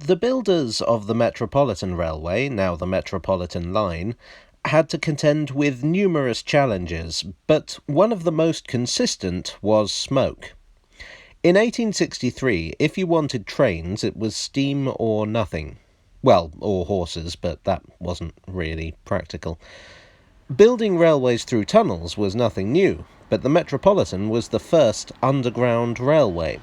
The builders of the Metropolitan Railway, now the Metropolitan Line, had to contend with numerous challenges, but one of the most consistent was smoke. In 1863, if you wanted trains, it was steam or nothing. Well, or horses, but that wasn't really practical. Building railways through tunnels was nothing new, but the Metropolitan was the first underground railway.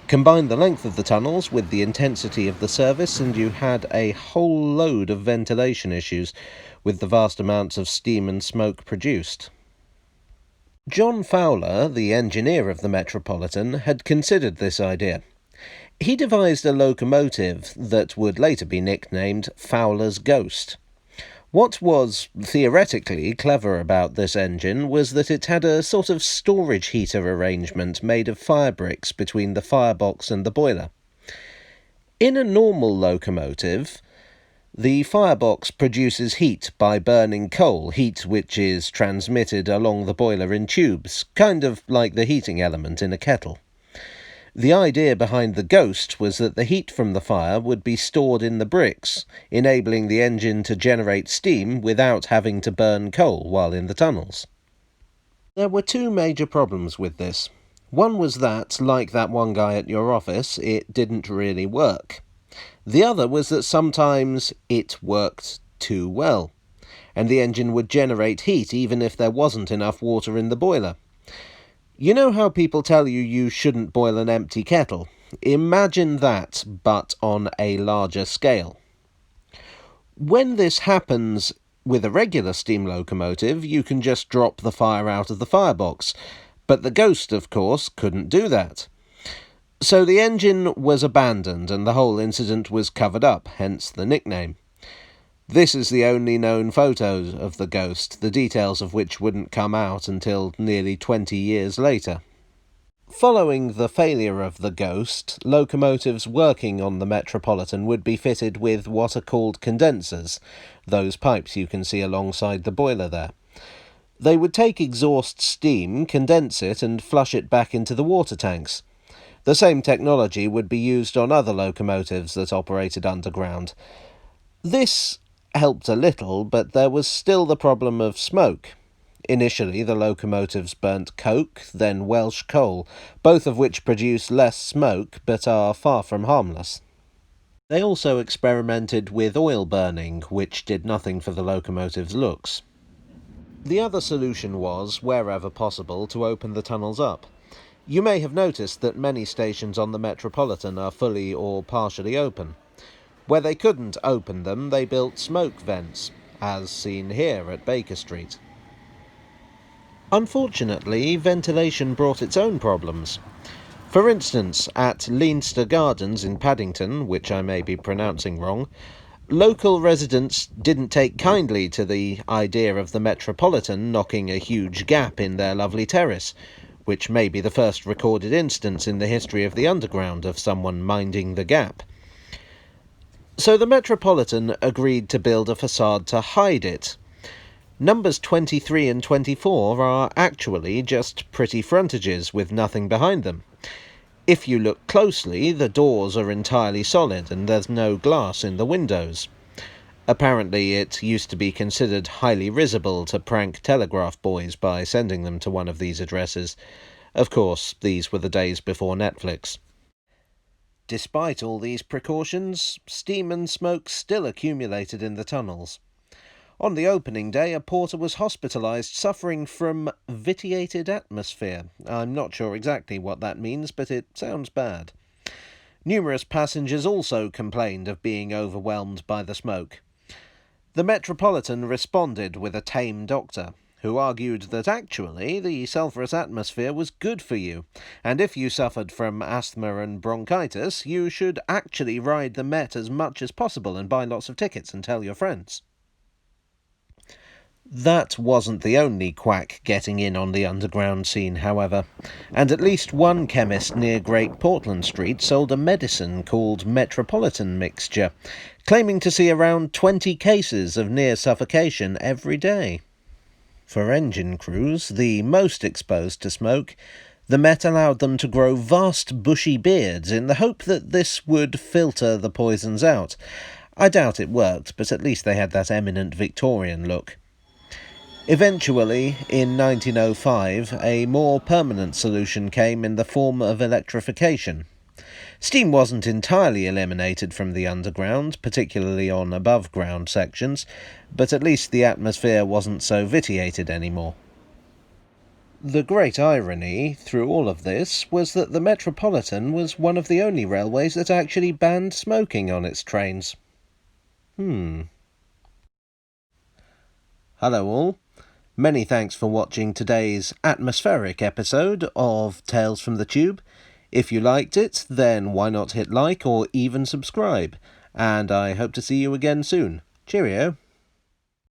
Combine the length of the tunnels with the intensity of the service, and you had a whole load of ventilation issues with the vast amounts of steam and smoke produced. John Fowler, the engineer of the Metropolitan, had considered this idea. He devised a locomotive that would later be nicknamed Fowlers Ghost. What was theoretically clever about this engine was that it had a sort of storage heater arrangement made of fire bricks between the firebox and the boiler. In a normal locomotive, the firebox produces heat by burning coal, heat which is transmitted along the boiler in tubes, kind of like the heating element in a kettle. The idea behind the Ghost was that the heat from the fire would be stored in the bricks, enabling the engine to generate steam without having to burn coal while in the tunnels. There were two major problems with this. One was that, like that one guy at your office, it didn't really work. The other was that sometimes it worked too well, and the engine would generate heat even if there wasn't enough water in the boiler. You know how people tell you shouldn't boil an empty kettle? Imagine that, but on a larger scale. When this happens with a regular steam locomotive, you can just drop the fire out of the firebox, but the Ghost, of course, couldn't do that. So the engine was abandoned and the whole incident was covered up, hence the nickname. This is the only known photo of the Ghost, the details of which wouldn't come out until nearly 20 years later. Following the failure of the Ghost, locomotives working on the Metropolitan would be fitted with what are called condensers, those pipes you can see alongside the boiler there. They would take exhaust steam, condense it, and flush it back into the water tanks. The same technology would be used on other locomotives that operated underground. This helped a little, but there was still the problem of smoke. Initially, the locomotives burnt coke, then Welsh coal, both of which produce less smoke but are far from harmless. They also experimented with oil burning, which did nothing for the locomotive's looks. The other solution was, wherever possible, to open the tunnels up. You may have noticed that many stations on the Metropolitan are fully or partially open. Where they couldn't open them, they built smoke vents, as seen here at Baker Street. Unfortunately, ventilation brought its own problems. For instance, at Leinster Gardens in Paddington, which I may be pronouncing wrong, local residents didn't take kindly to the idea of the Metropolitan knocking a huge gap in their lovely terrace, which may be the first recorded instance in the history of the Underground of someone minding the gap. So the Metropolitan agreed to build a facade to hide it. Numbers 23 and 24 are actually just pretty frontages with nothing behind them. If you look closely, the doors are entirely solid and there's no glass in the windows. Apparently it used to be considered highly risible to prank telegraph boys by sending them to one of these addresses. Of course, these were the days before Netflix. Despite all these precautions, steam and smoke still accumulated in the tunnels. On the opening day, a porter was hospitalised suffering from vitiated atmosphere. I'm not sure exactly what that means, but it sounds bad. Numerous passengers also complained of being overwhelmed by the smoke. The Metropolitan responded with a tame doctor, who argued that actually the sulphurous atmosphere was good for you, and if you suffered from asthma and bronchitis, you should actually ride the Met as much as possible and buy lots of tickets and tell your friends. That wasn't the only quack getting in on the underground scene, however, and at least one chemist near Great Portland Street sold a medicine called Metropolitan Mixture, claiming to see around 20 cases of near suffocation every day. For engine crews, the most exposed to smoke, The Met allowed them to grow vast bushy beards in the hope that this would filter the poisons out. I doubt it worked, but at least they had that eminent Victorian look. Eventually, in 1905, a more permanent solution came in the form of electrification. Steam wasn't entirely eliminated from the underground, particularly on above-ground sections, but at least the atmosphere wasn't so vitiated anymore. The great irony through all of this was that the Metropolitan was one of the only railways that actually banned smoking on its trains. Hello all. Many thanks for watching today's atmospheric episode of Tales from the Tube. If you liked it, then why not hit like or even subscribe? And I hope to see you again soon. Cheerio.